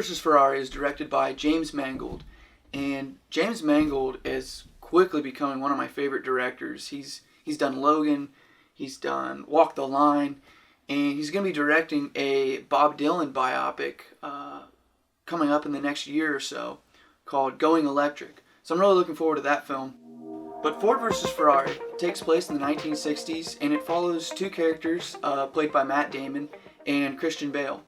vs. Ferrari is directed by James Mangold, and James Mangold is quickly becoming one of my favorite directors. He's done Logan, he's done Walk the Line, and he's going to be directing a Bob Dylan biopic coming up in the next year or so called Going Electric. So I'm really looking forward to that film. But Ford vs. Ferrari takes place in the 1960s, and it follows two characters played by Matt Damon and Christian Bale.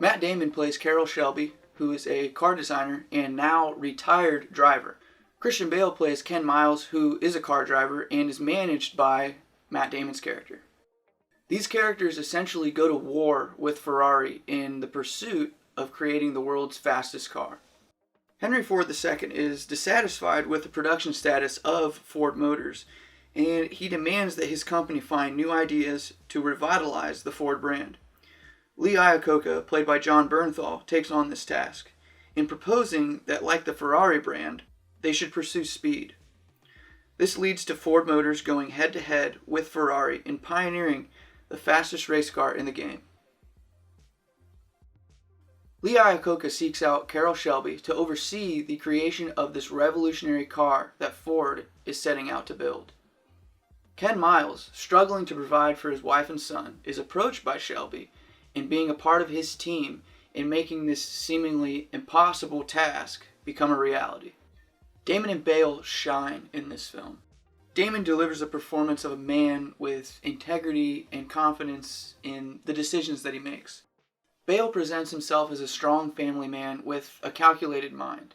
Matt Damon plays Carroll Shelby, who is a car designer and now retired driver. Christian Bale plays Ken Miles, who is a car driver and is managed by Matt Damon's character. These characters essentially go to war with Ferrari in the pursuit of creating the world's fastest car. Henry Ford II is dissatisfied with the production status of Ford Motors, and he demands that his company find new ideas to revitalize the Ford brand. Lee Iacocca, played by John Bernthal, takes on this task, in proposing that, like the Ferrari brand, they should pursue speed. This leads to Ford Motors going head-to-head with Ferrari in pioneering the fastest race car in the game. Lee Iacocca seeks out Carroll Shelby to oversee the creation of this revolutionary car that Ford is setting out to build. Ken Miles, struggling to provide for his wife and son, is approached by Shelby in being a part of his team in making this seemingly impossible task become a reality. Damon and Bale shine in this film. Damon delivers a performance of a man with integrity and confidence in the decisions that he makes. Bale presents himself as a strong family man with a calculated mind.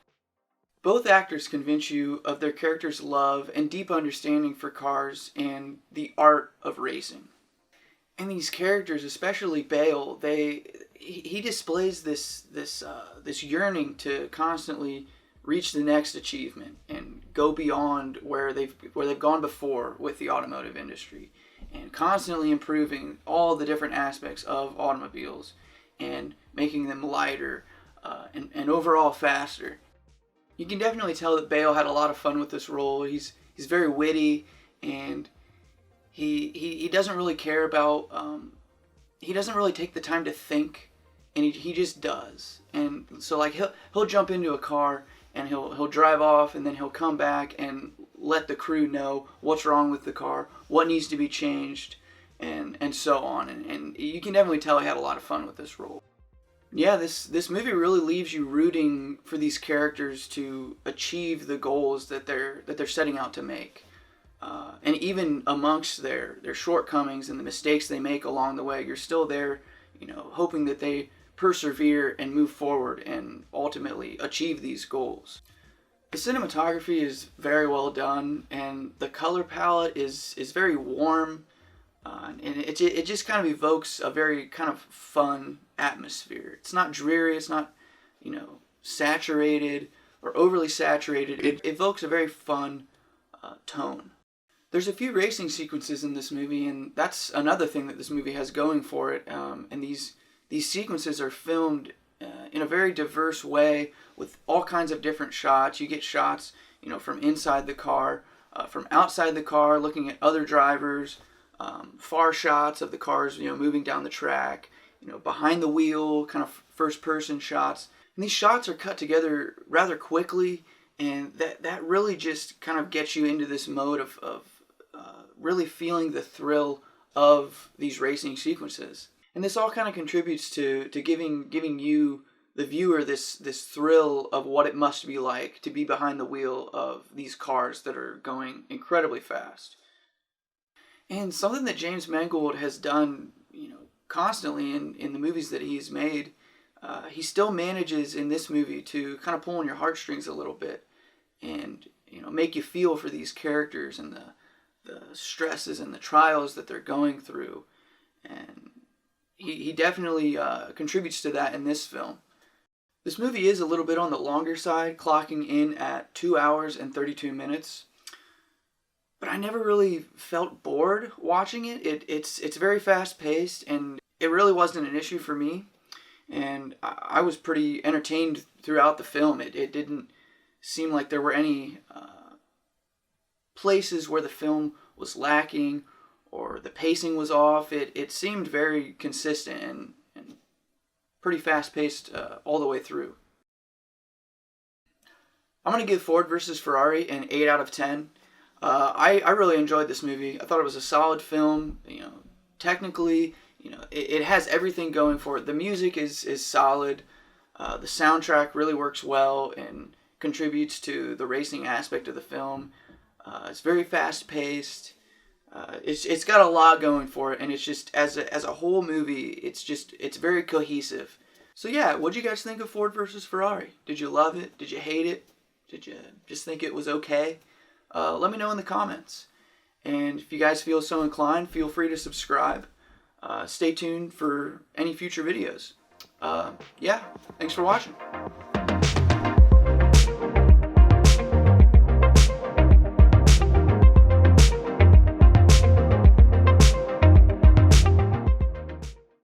Both actors convince you of their characters' love and deep understanding for cars and the art of racing. And these characters, especially Bale, he displays this yearning to constantly reach the next achievement and go beyond where they've gone before with the automotive industry, and constantly improving all the different aspects of automobiles and making them lighter and overall faster. You can definitely tell that Bale had a lot of fun with this role. He's very witty, and he doesn't really care about he doesn't really take the time to think, and he just does. And so like he'll jump into a car and he'll drive off, and then he'll come back and let the crew know what's wrong with the car, what needs to be changed, and so on. And you can definitely tell he had a lot of fun with this role. Yeah, this movie really leaves you rooting for these characters to achieve the goals that they're setting out to make. And even amongst their shortcomings and the mistakes they make along the way, you're still there, hoping that they persevere and move forward and ultimately achieve these goals. The cinematography is very well done, and the color palette is very warm, and it just kind of evokes a very kind of fun atmosphere. It's not dreary, it's not saturated or overly saturated. It evokes a very fun tone. There's a few racing sequences in this movie, and that's another thing that this movie has going for it. And these sequences are filmed in a very diverse way with all kinds of different shots. You get shots, from inside the car, from outside the car, looking at other drivers, far shots of the cars, moving down the track, behind the wheel, kind of first-person shots. And these shots are cut together rather quickly, and that really just kind of gets you into this mode of really feeling the thrill of these racing sequences. And this all kind of contributes to giving you, the viewer, this thrill of what it must be like to be behind the wheel of these cars that are going incredibly fast. And something that James Mangold has done, constantly in the movies that he's made, he still manages in this movie to kind of pull on your heartstrings a little bit, and make you feel for these characters and the stresses and the trials that they're going through. And he definitely contributes to that in this film. This movie is a little bit on the longer side, clocking in at 2 hours and 32 minutes. But I never really felt bored watching it. It's very fast paced, and it really wasn't an issue for me. And I was pretty entertained throughout the film. It didn't seem like there were any places where the film was lacking or the pacing was off. It seemed very consistent and pretty fast-paced all the way through. I'm going to give Ford versus Ferrari an 8 out of 10. I really enjoyed this movie. I thought it was a solid film. Technically, it has everything going for it. The music is solid. The soundtrack really works well and contributes to the racing aspect of the film. It's very fast-paced. It's got a lot going for it, and it's just as a whole movie, it's very cohesive. So yeah, what'd you guys think of Ford versus Ferrari? Did you love it? Did you hate it? Did you just think it was okay? Let me know in the comments. And if you guys feel so inclined, feel free to subscribe. Stay tuned for any future videos. Yeah, thanks for watching.